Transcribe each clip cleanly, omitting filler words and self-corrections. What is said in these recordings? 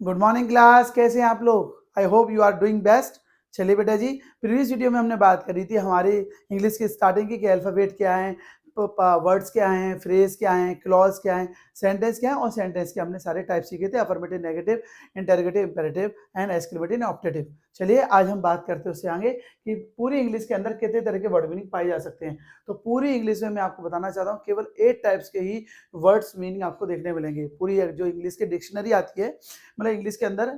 Good morning class, कैसे हैं आप लोग? I hope you are doing best. चलिए बेटा जी, प्रीवियस वीडियो में हमने बात करी थी हमारी इंग्लिश की स्टार्टिंग की कि अल्फ़ाबेट क्या है, वर्ड्स क्या हैं, फ्रेज क्या हैं, क्लॉज क्या हैं, सेंटेंस क्या है और सेंटेंस के हमने सारे टाइप सीखे थे, affirmative, negative, interrogative, imperative and exclamative, optative. चलिए आज हम बात करते हैं उससे आगे कि पूरी इंग्लिश के अंदर कितने तरह के वर्ड मीनिंग पाए जा सकते हैं। तो पूरी इंग्लिश में मैं आपको बताना चाहता हूँ केवल 8 टाइप्स के ही वर्ड्स मीनिंग आपको देखने मिलेंगे। पूरी जो इंग्लिश की डिक्शनरी आती है, मतलब इंग्लिश के अंदर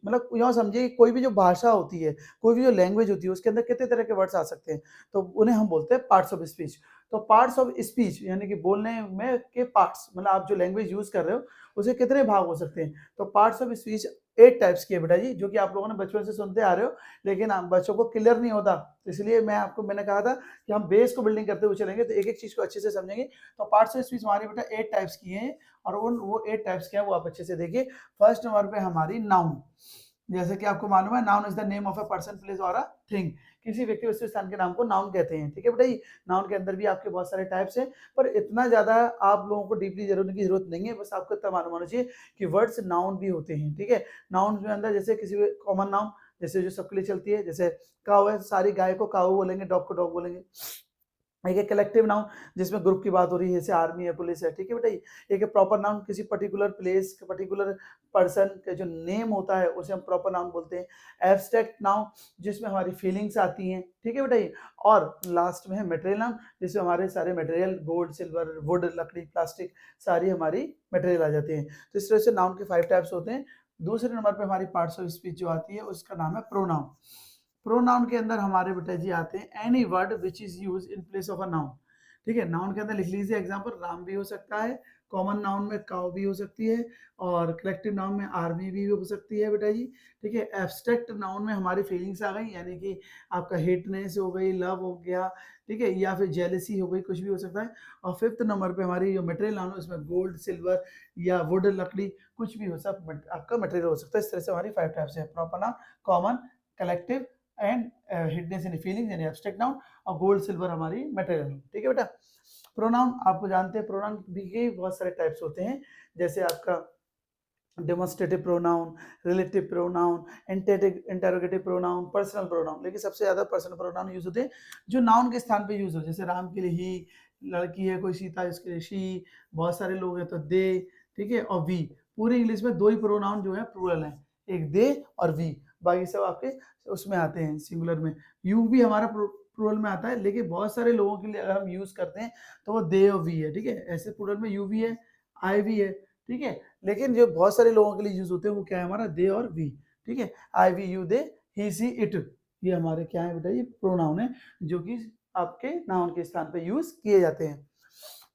मतलब यूँ समझिए कि कोई भी जो भाषा होती है, कोई भी जो लैंग्वेज होती है, उसके अंदर कितने तरह के वर्ड्स आ सकते हैं, तो उन्हें हम बोलते हैं पार्ट्स ऑफ स्पीच। तो पार्ट्स ऑफ स्पीच यानी कि बोलने में के पार्ट्स, मतलब आप जो लैंग्वेज यूज कर रहे हो उसे कितने भाग हो सकते हैं। तो पार्ट्स ऑफ स्पीच 8 टाइप्स की है बेटा जी, जो कि आप लोगों ने बचपन से सुनते आ रहे हो, लेकिन आप बच्चों को क्लियर नहीं होता। तो इसलिए मैंने कहा था कि हम बेस को बिल्डिंग करते हुए चलेंगे, तो एक एक चीज को अच्छे से समझेंगे। तो पार्ट्स ऑफ स्पीच हमारे बेटा 8 टाइप्स की हैं, और वो 8 टाइप्स क्या है वो आप अच्छे से देखिए। फर्स्ट नंबर पे हमारी नाउन। जैसे कि आपको मालूम है, noun is the name of a person, place और अ थिंग। किसी व्यक्ति वस्तु स्थान के नाम को नाउन कहते हैं। ठीक है बेटा जी, नाउन के अंदर भी आपके बहुत सारे टाइप्स हैं, पर इतना ज्यादा आप लोगों को डीपली जानने की जरूरत नहीं है। बस आपको इतना मालूम होना चाहिए कि वर्ड्स नाउन भी होते हैं। ठीक है, नाउन के अंदर जैसे किसी कॉमन नाउन, जैसे जो सबके लिए चलती है, जैसे काऊ है, सारी गाय को काऊ बोलेंगे, डॉग को डॉग बोलेंगे। एक है कलेक्टिव नाउन, जिसमें ग्रुप की बात हो रही है, जैसे आर्मी है, पुलिस है। ठीक है बेटा, एक है प्रॉपर नाउन, किसी पर्टिकुलर प्लेस, पर्टिकुलर पर्सन का जो नेम होता है उसे हम प्रॉपर नाउन बोलते हैं। एब्स्ट्रैक्ट नाउन, जिसमें हमारी फीलिंग्स आती हैं। ठीक है बेटा, और लास्ट में है मटेरियल नाउन, जिसमें हमारे सारे मटेरियल, गोल्ड, सिल्वर, वुड, लकड़ी, प्लास्टिक, सारी हमारी मटेरियल आ जाते हैं। तो इस तरह से नाउन के 5 टाइप्स होते हैं। दूसरे नंबर पे हमारी पार्ट्स ऑफ स्पीच जो आती है उसका नाम है प्रोनाउन। प्रोनाउन के अंदर हमारे बेटा जी आते हैं any word which is use in place of a noun. ठीक है, नाउन के अंदर लिख लीजिए एग्जांपल, राम भी हो सकता है, कॉमन नाउन में काउ भी हो सकती है, और कलेक्टिव नाउन में आर्मी भी हो सकती है बेटा जी। ठीक है, एब्स्ट्रैक्ट नाउन में हमारी फीलिंग्स आ गई, यानी कि आपका हेटनेस हो गई, लव हो गया, ठीक है, या फिर जेलसी हो गई, कुछ भी हो सकता है। और फिफ्थ नंबर पे हमारी जो मटेरियल नाउन है उसमें गोल्ड, सिल्वर या वुड, लकड़ी, कुछ भी हो, सब आपका मटेरियल हो सकता है। इस तरह से हमारी 5 टाइप्स है, proper noun, common, collective and hiddenness in feelings यानी एब्स्ट्रैक्ट नाउन, और गोल्ड सिल्वर हमारी मटेरियल। ठीक है बेटा, प्रोनाउन आपको जानते हैं, प्रोनाउन भी के बहुत सारे टाइप्स होते हैं, जैसे आपका demonstrative pronoun, relative pronoun, interrogative pronoun, personal pronoun. लेकिन सबसे ज्यादा पर्सनल प्रोनाउन यूज होते हैं जो नाउन के स्थान पे यूज हो, जैसे राम के लिए ही, लड़की है कोई सीता, इसके लिए शी, बहुत सारे लोग हैं तो दे। ठीक है, और वी। पूरी इंग्लिश में 2 ही प्रोनाउन जो है प्लूरल है, एक दे और वी, बाकी सब आपके उसमें आते हैं सिंगुलर में। यू भी हमारा प्लूरल में आता है, लेकिन बहुत सारे लोगों के लिए अगर हम यूज करते हैं तो वो दे और वी है। ठीक है, ऐसे प्लूरल में यू भी है, आई भी है। ठीक है, लेकिन जो बहुत सारे लोगों के लिए यूज होते हैं वो क्या है, हमारा दे और वी। ठीक है, I, we, you, they, he, she, it, ये हमारे क्या है बेटा, ये प्रोनाउन है जो कि आपके नाउन के स्थान पे यूज किए जाते हैं।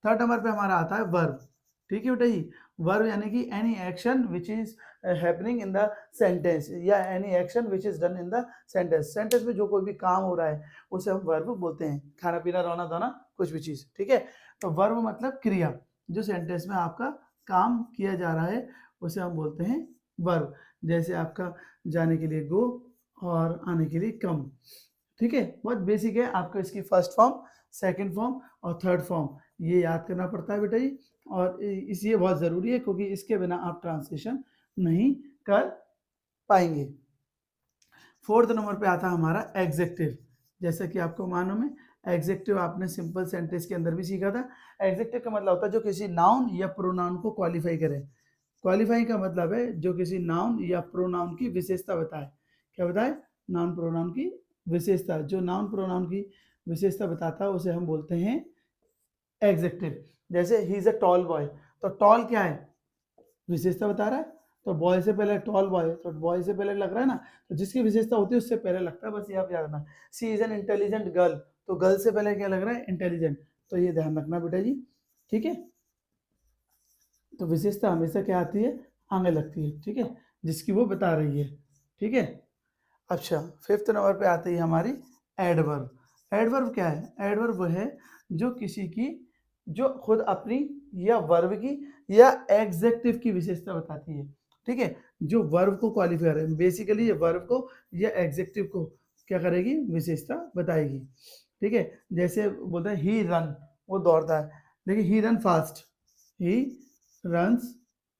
थर्ड नंबर पे हमारा आता है वर्ब। ठीक है बेटा जी, वर्ब यानी कि any action which is happening in the sentence, या any action which is done in the sentence. Sentence में जो कोई भी काम हो रहा है उसे हम वर्ब बोलते हैं, खाना पीना, रोना धोना, कुछ भी चीज। ठीक है, तो वर्ब मतलब क्रिया, जो सेंटेंस में आपका काम किया जा रहा है उसे हम बोलते हैं वर्ब। जैसे आपका जाने के लिए गो और आने के लिए कम। ठीक है, बहुत बेसिक है, आपको इसकी फर्स्ट फॉर्म, सेकंड फॉर्म और थर्ड फॉर्म ये याद करना पड़ता है बेटा जी, और इसलिए बहुत ज़रूरी है क्योंकि इसके बिना आप ट्रांसलेशन नहीं कर पाएंगे। फोर्थ नंबर पे आता है हमारा एग्जेक्टिव। जैसा कि आपको मालूम है, एग्जेक्टिव आपने सिंपल सेंटेंस के अंदर भी सीखा था। एग्जेक्टिव का मतलब होता है जो किसी नाउन या प्रोनाउन को क्वालिफाई करे। क्वालिफाई का मतलब है जो किसी नाउन या प्रोनाउन की विशेषता बताए। क्या बताए? नाउन प्रोनाउन की विशेषता। जो नाउन प्रोनाउन की विशेषता बताता है उसे हम बोलते हैं एग्जेक्टिव। जैसे he is a tall boy, तो टॉल क्या है, विशेषता बता रहा है। तो बॉय से पहले टॉल बॉय, तो बॉय से पहले लग रहा है ना, तो जिसकी विशेषता होती है उससे पहले लगता है, बस ये आप याद रखना। सी इज एन इंटेलिजेंट गर्ल, तो गर्ल से पहले क्या लग रहा है, इंटेलिजेंट। तो ये ध्यान रखना बेटा जी। ठीक है, तो विशेषता हमेशा क्या आती है, आगे लगती है। ठीक है, जिसकी वो बता रही है। ठीक है, अच्छा, फिफ्थ नंबर पे आती है हमारी एडवर्ब। एडवर्ब क्या है? एडवर्ब वो है जो किसी की, जो खुद अपनी या वर्ब की या एग्जेक्टिव की विशेषता बताती है। ठीक है, जो वर्ब को क्वालिफाई है, बेसिकली ये वर्ब को या एग्जेक्टिव को क्या करेगी, विशेषता बताएगी। ठीक है, जैसे बोलते हैं ही रन, वो दौड़ता है, लेकिन ही रन फास्ट, ही रन्स,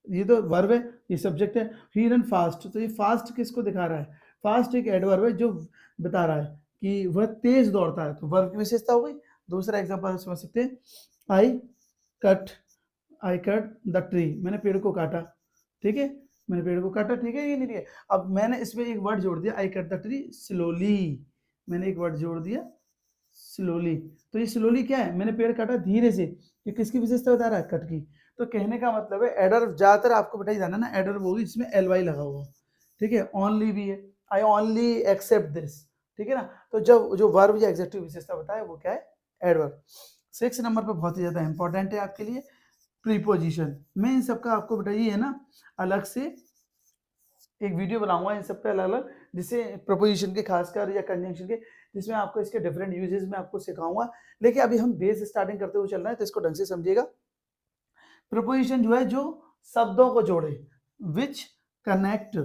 ये तो वर्ब है, ये सब्जेक्ट है। ही रन फास्ट, तो ये फास्ट किसको दिखा रहा है? फास्ट एक एडवर्ब है जो बता रहा है कि वह तेज दौड़ता है, तो वर्ब की विशेषता हो गई। दूसरा एग्जांपल समझ सकते हैं, I cut I cut the tree, मैंने पेड़ को काटा, ठीक है, मैंने पेड़ को काटा, ठीक है, ये नहीं है। अब मैंने इसमें एक वर्ड जोड़ दिया, I cut the tree slowly, मैंने एक वर्ड जोड़ दिया स्लोली, तो ये स्लोली क्या है? मैंने पेड़ काटा धीरे से, ये किसकी विशेषता बता रहा है? कट की। तो कहने का मतलब है एडवर्ब ज्यादातर आपको बेटा जाना ना, एडवर्ब होगी जिसमें एल वाई लगा हुआ, ठीक है, ओनली भी है, आई ओनली एक्सेप्ट दिस, ठीक है ना। तो जब जो वर्ब या एग्जेक्टिव विशेषता बताए वो क्या है? एडवर्ब। 6 नंबर पर बहुत ही ज्यादा इंपॉर्टेंट है आपके लिए, प्रीपोजिशन। मैं इन सबका आपको बेटा ये है ना अलग से एक वीडियो बनाऊंगा इन सब पे अलग अलग, जिससे प्रपोजिशन के खासकर या कंजंक्शन के, जिसमें आपको इसके डिफरेंट यूजेस में आपको सिखाऊंगा। लेकिन अभी हम बेस स्टार्टिंग करते हुए चल रहे हैं, तो इसको ढंग से समझिएगा। प्रपोजिशन जो है जो शब्दों को जोड़े, विच कनेक्ट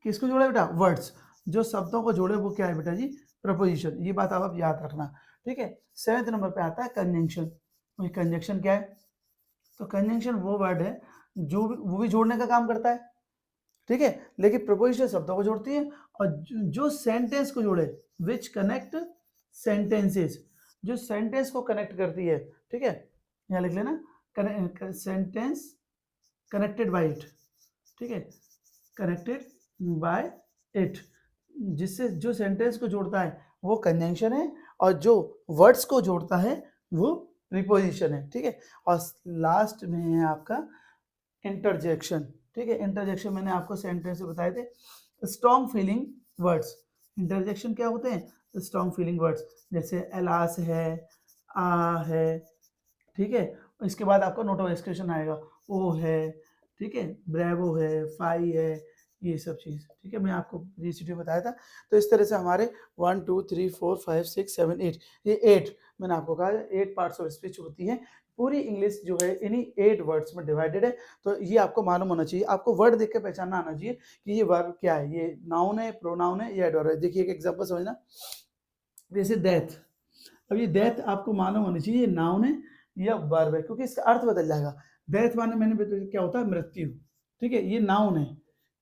किसको जोड़े बेटा? वर्ड्स, जो शब्दों को जोड़े वो क्या है बेटा जी? प्रपोजिशन। ये बात आप याद रखना, ठीक है। 7 नंबर पे आता है कंजंक्शन। कंजंक्शन क्या है? तो कंजंक्शन वो वर्ड है जो वो भी जोड़ने का काम करता है, ठीक है, लेकिन प्रपोजिशन शब्दों को जोड़ती है, और जो सेंटेंस को जोड़े, विच कनेक्ट सेंटेंसेस, जो सेंटेंस को कनेक्ट करती है, ठीक है, यहाँ लिख लेना, सेंटेंस कनेक्टेड बाय इट, ठीक है, कनेक्टेड बाय इट, जिससे जो सेंटेंस को जोड़ता है वो कंजंक्शन है, और जो वर्ड्स को जोड़ता है वो प्रीपोजिशन है, ठीक है। और लास्ट में है आपका इंटरजेक्शन, ठीक है। इंटरजेक्शन मैंने आपको सेंटेंस में बताए थे, स्ट्रॉन्ग फीलिंग वर्ड्स। इंटरजेक्शन क्या होते हैं? स्ट्रॉन्ग फीलिंग वर्ड्स, जैसे एलास है, आ है, ठीक है, इसके बाद आपका नोट ऑफ एक्सक्लेमेशन आएगा, ओ है, ठीक है, ब्रेवो है, फाई है, ये सब चीज़, ठीक है, मैं आपको रिसीट बताया था। तो इस तरह से हमारे 1 2 3 4 5 6 7 8, ये 8 मैंने आपको कहा 8 पार्ट्स ऑफ स्पीच होती हैं। पूरी इंग्लिश जो है इन्हीं 8 वर्ड्स में डिवाइडेड है। तो ये आपको मालूम होना चाहिए, आपको वर्ड देख के पहचानना आना चाहिए कि ये वर्ब क्या है, ये नाउन है, प्रोनाउन है, या एडवर्ब है। देखिए एक एग्जांपल समझना, जैसे डेथ। अब ये डेथ आपको मालूम होनी चाहिए नाउन है या वर्ब है, क्योंकि इसका अर्थ बदल जाएगा। डेथ माने मैंने बताया क्या होता है? मृत्यु, ठीक है, ये नाउन है,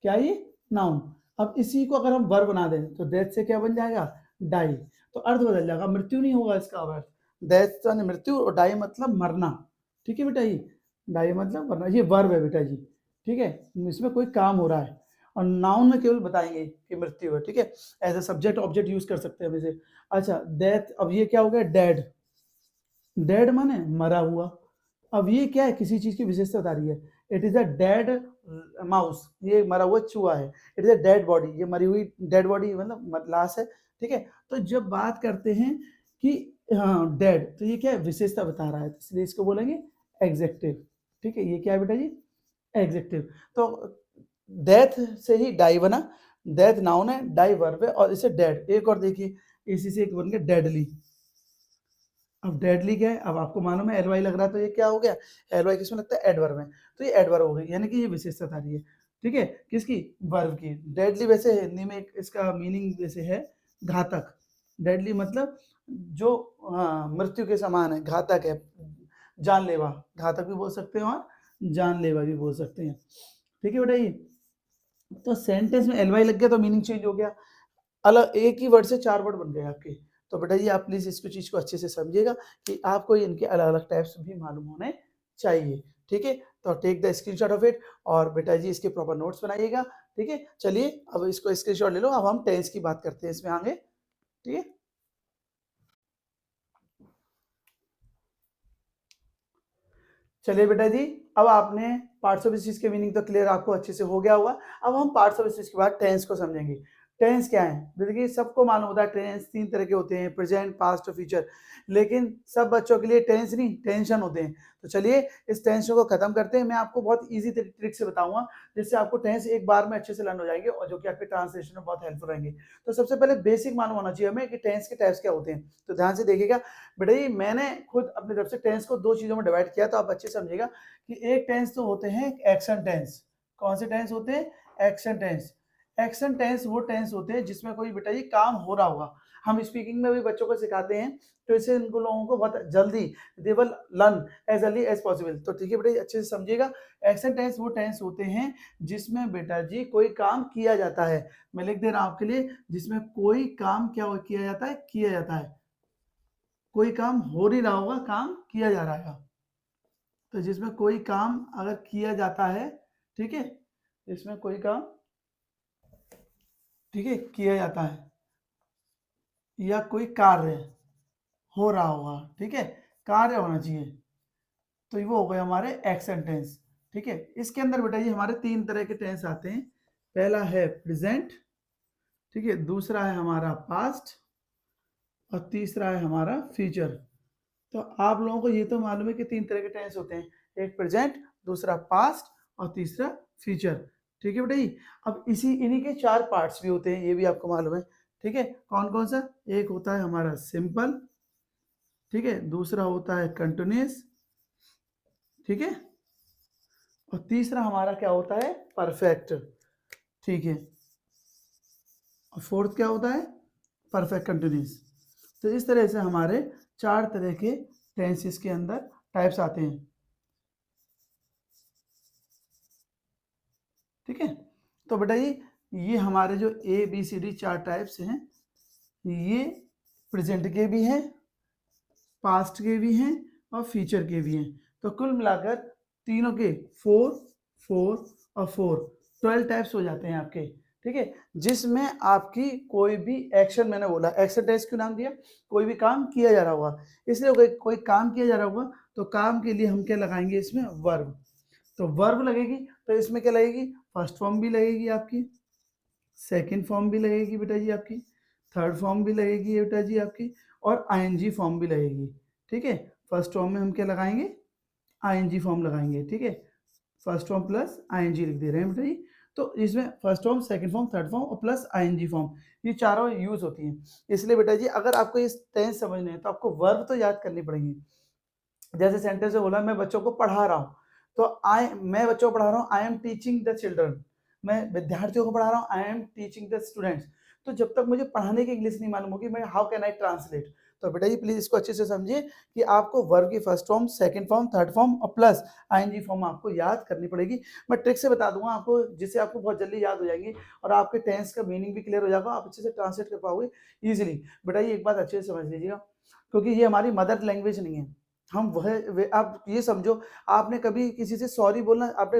क्या ये? नाउन। अब इसी को अगर हम वर्ब बना दें तो डेथ से क्या बन जाएगा? डाई, तो अर्थ बदल जाएगा, मृत्यु नहीं होगा इसका अर्थ। डेथ माने मृत्यु और डाई मतलब मरना, ठीक है बेटा, ये डाई मतलब मरना, ये वर्ब है बेटा जी, ठीक है, इसमें कोई काम हो रहा है। और नाउन में केवल बताएंगे कि मृत्यु है, ठीक है, as a subject object use कर सकते हैं इसे। अच्छा डेथ, अब ये क्या हो गया? डेड, डेड माने मरा हुआ। अब ये क्या है? किसी चीज की विशेषता बता रही है, it is a dead mouse, ये मरा हुआ चूहा है। It is a dead body, ये मरी हुई डेड बॉडी मतलब लाश है, ठीक है। तो जब बात करते हैं कि हाँ डेड, तो ये क्या है? विशेषता बता रहा है, तो इसलिए इसको बोलेंगे एग्जेक्टिव, ठीक है, ये क्या है बेटा जी? एग्जेक्टिव। तो डेथ से ही डाई बना, डेथ नाउन है, डाई वर्ब है, और इसे डेड। एक और देखिए, इसी से एक बन गया डेडली। अब डेडली क्या है? अब आपको मालूम है एल वाई लग रहा है, तो ये क्या हो गया? एल वाई किसमें लगता है? एडवर्ब में, तो ये एडवर्ब हो गई, यानी कि ये विशेषता आ रही है, ठीक है, किसकी? वर्ब की। डेडली वैसे हिंदी में इसका मीनिंग वैसे है घातक। डेडली मतलब जो मृत्यु के समान है, घातक है, जानलेवा, घातक भी बोल सकते हैं और जानलेवा भी बोल सकते हैं, ठीक है बेटा। ये तो सेंटेंस में एल वाई लग गया तो मीनिंग चेंज हो गया, अलग एक ही वर्ड से 4 वर्ड बन गए आपके। तो बेटा ये आप प्लीज इसको चीज को अच्छे से समझिएगा कि आपको इनके अलग अलग टाइप्स भी मालूम होने चाहिए, ठीक है। तो take the screenshot of it, और बेटा जी इसके प्रॉपर नोट्स बनाइएगा, ठीक है। चलिए अब इसको स्क्रीनशॉट ले लो, अब हम टेंस की बात करते हैं इसमें आगे, ठीक है। चलिए बेटा जी, अब आपने पार्ट्स ऑफ स्पीच के मीनिंग तो क्लियर आपको अच्छे से हो गया होगा। अब हम पार्ट्स ऑफ स्पीच के बाद टेंस को समझेंगे। टेंस क्या है? देखिए सबको मालूम होता है टेंस 3 तरह के होते हैं, प्रेजेंट, पास्ट और फ्यूचर, लेकिन सब बच्चों के लिए टेंस नहीं, टेंशन होते हैं। तो चलिए इस टेंशन को खत्म करते हैं। मैं आपको बहुत इजी ट्रिक से बताऊंगा, जिससे आपको टेंस एक बार में अच्छे से लर्न हो जाएंगे, और जो कि आपके ट्रांसलेशन में बहुत हेल्पफुल रहेंगे। तो सबसे पहले बेसिक मालूम होना चाहिए हमें कि टेंस के टाइप्स क्या होते हैं। तो ध्यान से देखिएगा बेटा जी, मैंने खुद अपनी तरफ से टेंस को 2 चीजों में डिवाइड किया, तो आप अच्छे समझिएगा कि एक टेंस तो होते हैं एक्शन टेंस। कौन से टेंस होते हैं? Action tense. एक्शन टेंस वो टेंस होते हैं जिसमें कोई बेटा ये काम हो रहा होगा। हम स्पीकिंग में भी बच्चों को सिखाते हैं, तो इससे इनको लोगों को बहुत जल्दी they will learn as early as possible. तो ठीक है बेटा, अच्छे से समझिएगा। एक्शन टेंस वो टेंस होते हैं जिसमें बेटा जी कोई काम किया जाता है। मैं लिख दे रहा हूं आपके लिए, जिसमें कोई काम क्या किया जाता है, किया जाता है। कोई काम हो नहीं रहा होगा, काम किया जा रहा है। तो जिसमें कोई काम अगर किया जाता है, ठीक है, जिसमें कोई काम, ठीक है, किया जाता है या कोई कार्य हो रहा होगा, ठीक है, कार्य होना चाहिए, तो वो हो गए हमारे एक्शन टेंस। ठीक है, इसके अंदर बेटा ये हमारे तीन तरह के टेंस आते हैं। पहला है प्रेजेंट, ठीक है, दूसरा है हमारा पास्ट और तीसरा है हमारा फ्यूचर। तो आप लोगों को ये तो मालूम है कि तीन तरह के टेंस होते हैं, एक प्रेजेंट, दूसरा पास्ट और तीसरा फ्यूचर। ठीक है बेटा जी। अब इन्हीं के चार पार्ट्स भी होते हैं, ये भी आपको मालूम है। ठीक है, कौन कौन सा? एक होता है हमारा सिंपल, ठीक है, दूसरा होता है कंटिन्यूअस, ठीक है, और तीसरा हमारा क्या होता है? परफेक्ट। ठीक है, और फोर्थ क्या होता है? Perfect continuous. तो इस तरह से हमारे चार तरह के टेंसेस के अंदर टाइप्स आते हैं। ठीक है, तो बेटा ये हमारे जो ABCD चार टाइप्स हैं, ये प्रेजेंट के भी हैं, पास्ट के भी हैं और फ्यूचर के भी हैं। तो कुल मिलाकर तीनों के 4 4 और 4 12 टाइप्स हो जाते हैं आपके। ठीक है, जिसमें आपकी कोई भी एक्शन, मैंने बोला एक्शन टेंस क्यों नाम दिया? कोई भी काम किया जा रहा होगा, इसलिए कोई काम किया जा रहा होगा तो काम के लिए हम क्या लगाएंगे इसमें? वर्ब। तो वर्ब लगेगी, तो इसमें क्या लगेगी? फर्स्ट फॉर्म भी लगेगी आपकी, सेकंड फॉर्म भी लगेगी बेटा जी आपकी, थर्ड फॉर्म भी लगेगी बेटा जी आपकी, और आईएनजी फॉर्म भी लगेगी। ठीक है, फर्स्ट फॉर्म में हम क्या लगाएंगे? आईएनजी फॉर्म लगाएंगे। ठीक है, फर्स्ट फॉर्म प्लस आईएनजी लिख दे रहे हैं बेटा जी। तो इसमें first form, second form, third form और प्लस आईएनजी फॉर्म, ये चारों यूज होती हैं। इसलिए बेटा जी अगर आपको ये टेंस समझने हैं तो आपको वर्ब तो याद करनी पड़ेगी। जैसे सेंटेंस में बोला मैं बच्चों को पढ़ा रहा हूँ, तो मैं बच्चों को पढ़ा रहा हूँ, I am teaching the children. मैं विद्यार्थियों को पढ़ा रहा हूँ, I am teaching the students. तो जब तक मुझे पढ़ाने की इंग्लिश नहीं मालूम होगी, मैं हाउ कैन आई ट्रांसलेट? तो बेटा जी प्लीज इसको अच्छे से समझिए कि आपको वर्ब की first form, second form, third form और प्लस आईएनजी फॉर्म आपको याद करनी पड़ेगी। मैं ट्रिक से बता दूंगा आपको, जिससे आपको बहुत जल्दी याद हो जाएंगी और आपके टेंस का मीनिंग भी क्लियर हो जाएगा, आप अच्छे से ट्रांसलेट कर पाओगे इजीली। बेटा ये एक बात अच्छे से समझ लीजिएगा, क्योंकि ये हमारी मदर लैंग्वेज नहीं है। हम आप ये समझो, आपने कभी किसी से सॉरी बोलना आपने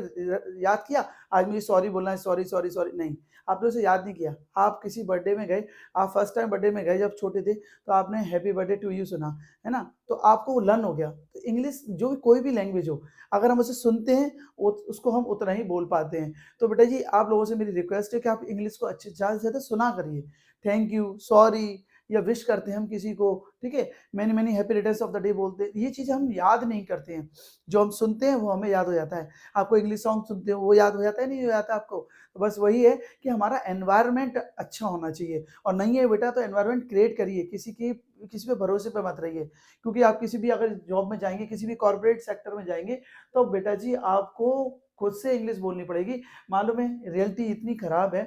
याद किया? आज मुझे सॉरी बोलना है, सॉरी सॉरी सॉरी, नहीं, आपने उसे याद नहीं किया। आप किसी बर्थडे में गए, आप फर्स्ट टाइम बर्थडे में गए जब छोटे थे, तो आपने हैप्पी बर्थडे टू यू सुना, है ना? तो आपको वो लर्न हो गया। तो इंग्लिश जो भी कोई भी लैंग्वेज हो, अगर हम उसे सुनते हैं उसको हम उतना ही बोल पाते हैं। तो बेटा जी आप लोगों से मेरी रिक्वेस्ट है कि आप इंग्लिश को अच्छे ज़्यादा से ज़्यादा सुना करिए। थैंक यू, सॉरी, या विश करते हैं हम किसी को, ठीक है, many many happy returns of the day बोलते हैं, ये चीज़ें हम याद नहीं करते हैं। जो हम सुनते हैं वो हमें याद हो जाता है। आपको इंग्लिश सॉन्ग सुनते हो वो याद हो जाता है, नहीं हो जाता आपको? तो बस वही है कि हमारा एनवायरनमेंट अच्छा होना चाहिए, और नहीं है बेटा तो एनवायरनमेंट क्रिएट करिए। किसी पे भरोसे पे मत रहिए, क्योंकि आप किसी भी अगर जॉब में जाएंगे, किसी भी कॉर्पोरेट सेक्टर में जाएंगे, तो बेटा जी आपको खुद से इंग्लिश बोलनी पड़ेगी। मालूम है रियलिटी इतनी खराब है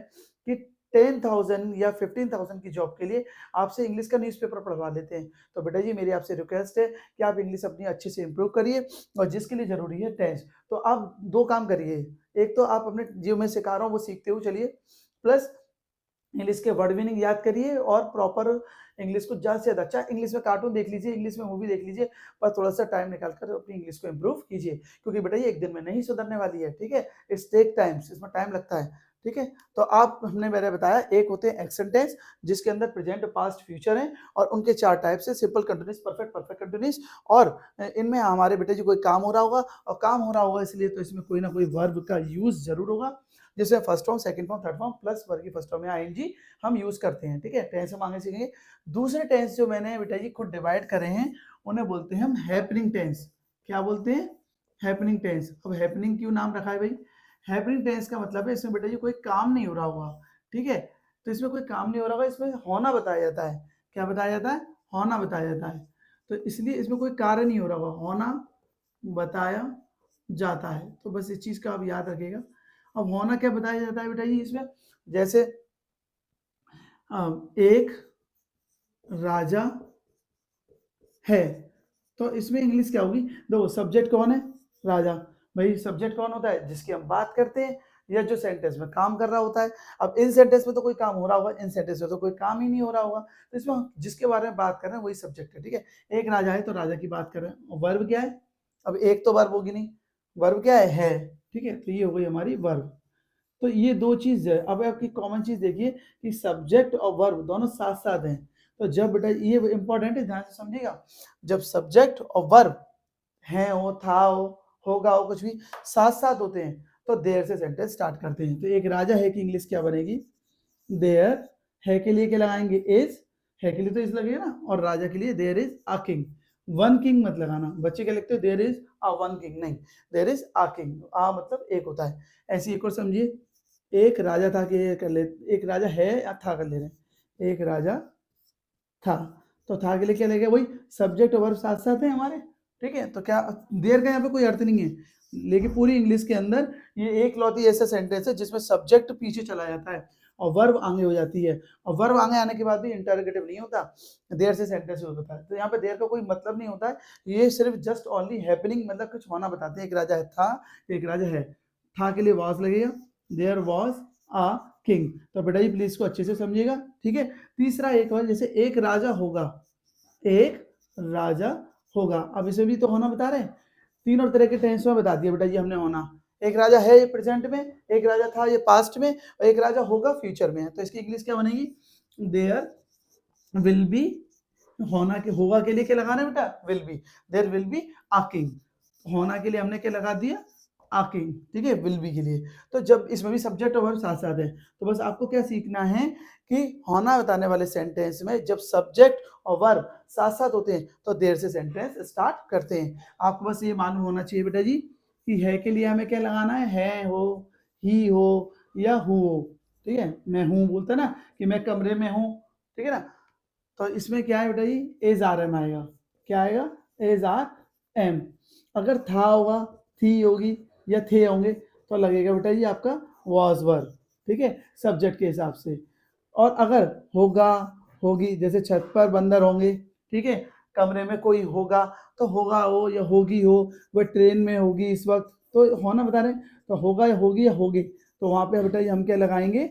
कि 10,000 या 15,000 की जॉब के लिए आपसे इंग्लिश का न्यूज़पेपर पढ़वा लेते हैं। तो बेटा जी मेरी आपसे रिक्वेस्ट है कि आप इंग्लिश अपनी अच्छे से इंप्रूव करिए, और जिसके लिए ज़रूरी है टेंस। तो आप 2 काम करिए, एक तो आप अपने जो मैं सिखा रहा हूँ वो सीखते हुए चलिए, प्लस इंग्लिश के वर्ड मीनिंग याद करिए, और प्रॉपर इंग्लिश को ज़्यादा से ज़्यादा, अच्छा इंग्लिश में कार्टून देख लीजिए, इंग्लिश में मूवी देख लीजिए, पर थोड़ा-सा टाइम निकाल कर अपनी इंग्लिश को इम्प्रूव कीजिए, क्योंकि बेटा ये एक दिन में नहीं सुधरने वाली है, ठीक है? इट्स टेक टाइम्स, इसमें टाइम लगता है, ठीक है? तो आप हमने मैंने बताया एक होते हैं एक्शन टेंस, जिसके अंदर प्रेजेंट, पास्ट, फ्यूचर हैं, और उनके 4 टाइप्स हैं, simple, continuous, perfect, perfect continuous. और इनमें हमारे बेटे जी कोई काम हो रहा होगा, और काम हो रहा होगा इसलिए तो इसमें कोई ना कोई वर्ब का यूज़ ज़रूर होगा, जिसमें first form, second form, third form plus verb की फर्स्ट फॉर्म में आईएनजी हम यूज़ करते हैं, ठीक है? टेंस हम आगे सीखेंगे। दूसरे टेंस जो मैंने बेटा जी खुद डिवाइड करे हैं, उन्हें बोलते हैं हम हैपनिंग टेंस। क्या बोलते हैं? Happening tense. अब हैपनिंग क्यों नाम रखा है भाई? हैपनिंग टेंस का मतलब है इसमें बेटा जी कोई काम नहीं हो रहा होगा, ठीक है? तो इसमें कोई काम नहीं हो रहा होगा, इसमें होना बताया जाता है। क्या बताया जाता है? होना बताया जाता है। तो इसलिए इसमें कोई कार्य नहीं हो रहा होगा, होना बताया जाता है। तो बस इस चीज़ का आप याद रखिएगा। अब होना क्या बताया जाता है बेटा जी इसमें? जैसे एक राजा है, तो इसमें इंग्लिश क्या होगी? देखो सब्जेक्ट कौन है? राजा। भाई सब्जेक्ट कौन होता है? जिसकी हम बात करते हैं या जो सेंटेंस में काम कर रहा होता है। अब इन सेंटेंस में तो कोई काम हो रहा होगा, इन सेंटेंस में तो कोई काम ही नहीं हो रहा होगा, तो इसमें हम जिसके बारे में बात कर रहे हैं वही सब्जेक्ट है। ठीक है, एक राजा है तो राजा की बात कर रहे हैं। वर्ब क्या है? अब एक तो वर्ब होगी नहीं, वर्ब क्या है? ठीक है, तो ये हो गई हमारी वर्ब। तो ये दो चीज है। अब आपकी कॉमन चीज देखिए कि सब्जेक्ट और वर्ब दोनों साथ साथ हैं। तो जब बेटा ये इंपॉर्टेंट है, ध्यान से समझिएगा, जब सब्जेक्ट और वर्ब है हो, था हो, होगा हो, कुछ भी साथ साथ होते हैं तो देयर से सेंटेंस स्टार्ट करते हैं। तो एक राजा है की इंग्लिश क्या बनेगी? देयर। है के लिए क्या लगाएंगे? इज। है के लिए तो इज लगेगा ना, और राजा के लिए there is a king. One king मत लगाना, बच्चे क्या लिखते हो? There is a one king, नहीं, देयर इज अ किंग। आ मतलब एक होता है। ऐसे एक और समझिए, एक राजा था कि कर ले, एक राजा है या था कर ले रहे हैं। एक राजा था, तो था के लिए क्या लगेगा? वही सब्जेक्ट और वर्ब साथ साथ है हमारे। ठीक है, तो क्या देर का यहाँ पे कोई अर्थ नहीं है, लेकिन पूरी इंग्लिश के अंदर ये एक लौती ऐसा सेंटेंस है जिसमें सब्जेक्ट पीछे चला जाता है और वर्ब आगे हो जाती है, और वर्ब आगे आने के बाद भी इंटरोगेटिव नहीं होता, देर से सेंटेंस होता है। तो यहाँ पे देर का कोई मतलब नहीं होता है, ये सिर्फ जस्ट ओनली हैपनिंग, मतलब कुछ होना बताते हैं। एक राजा है था, एक राजा है, था के लिए वॉज लगेगा, देयर वॉज अ किंग। तो बेटा जी प्लीज इसको अच्छे से समझिएगा। ठीक है, तीसरा एक और, जैसे एक राजा होगा, एक राजा होगा, अब इसे भी तो होना बता रहे हैं। तीन और तरह के टेंस में बता दिया बेटा जी हमने होना। एक राजा है ये प्रेजेंट में, एक राजा था ये पास्ट में, और एक राजा होगा फ्यूचर में। तो इसकी इंग्लिश क्या बनेगी? There will be. होना के होगा के लिए क्या लगाना है बेटा? Will be. There will be a king. होना के लिए हमने क्या लगा दिया? A king. ठीक है, विल बी के लिए। तो जब इसमें भी सब्जेक्ट और वर्ब साथ साथ है, तो बस आपको क्या सीखना है कि होना बताने वाले सेंटेंस में जब सब्जेक्ट और वर्ब साथ साथ होते हैं तो देर से सेंटेंस स्टार्ट करते हैं। आपको बस ये मालूम होना चाहिए बेटा जी कि है के लिए हमें क्या लगाना है हो, ही हो या हु हो। ठीक है, मैं हूं बोलता है ना कि मैं कमरे में हूं, ठीक है ना, तो इसमें क्या है बेटा जी? एज आर एम आएगा। क्या आएगा? Is are am. अगर था होगा, थी होगी या थे होंगे तो लगेगा बेटा जी आपका वॉज वर। ठीक है, सब्जेक्ट के हिसाब से। और अगर होगा, होगी, जैसे छत पर बंदर होंगे, ठीक है, कमरे में कोई होगा, तो होगा हो या होगी हो, वह ट्रेन में होगी इस वक्त, तो होना बता रहे हैं, तो होगा या होगी या होगे, तो वहां पे बेटा जी हम क्या लगाएंगे?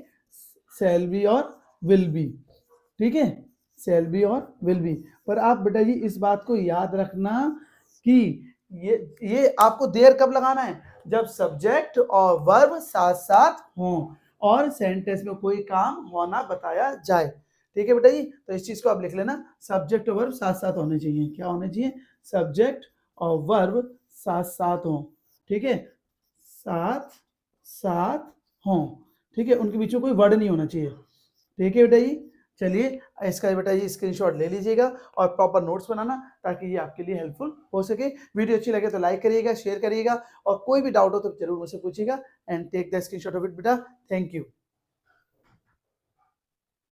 शैल बी और विल बी। ठीक है, शैल बी और विल बी। पर आप बेटा जी इस बात को याद रखना कि ये आपको देर कब लगाना है? जब सब्जेक्ट और वर्ब साथ साथ हों और सेंटेंस में कोई काम होना बताया जाए। ठीक है बेटा जी, तो इस चीज को आप लिख लेना, सब्जेक्ट और वर्ब साथ साथ होने चाहिए। क्या होने चाहिए? सब्जेक्ट और वर्ब साथ साथ हों। ठीक है, साथ साथ हों। ठीक है, उनके बीच में कोई वर्ड नहीं होना चाहिए। ठीक है बेटा जी, चलिए इसका बेटा जी स्क्रीनशॉट ले लीजिएगा और प्रॉपर नोट्स बनाना ताकि ये आपके लिए हेल्पफुल हो सके। वीडियो अच्छी लगे तो लाइक करिएगा, शेयर करिएगा, और कोई भी डाउट हो तो जरूर मुझसे पूछिएगा। And take the screenshot of it बेटा। Thank you.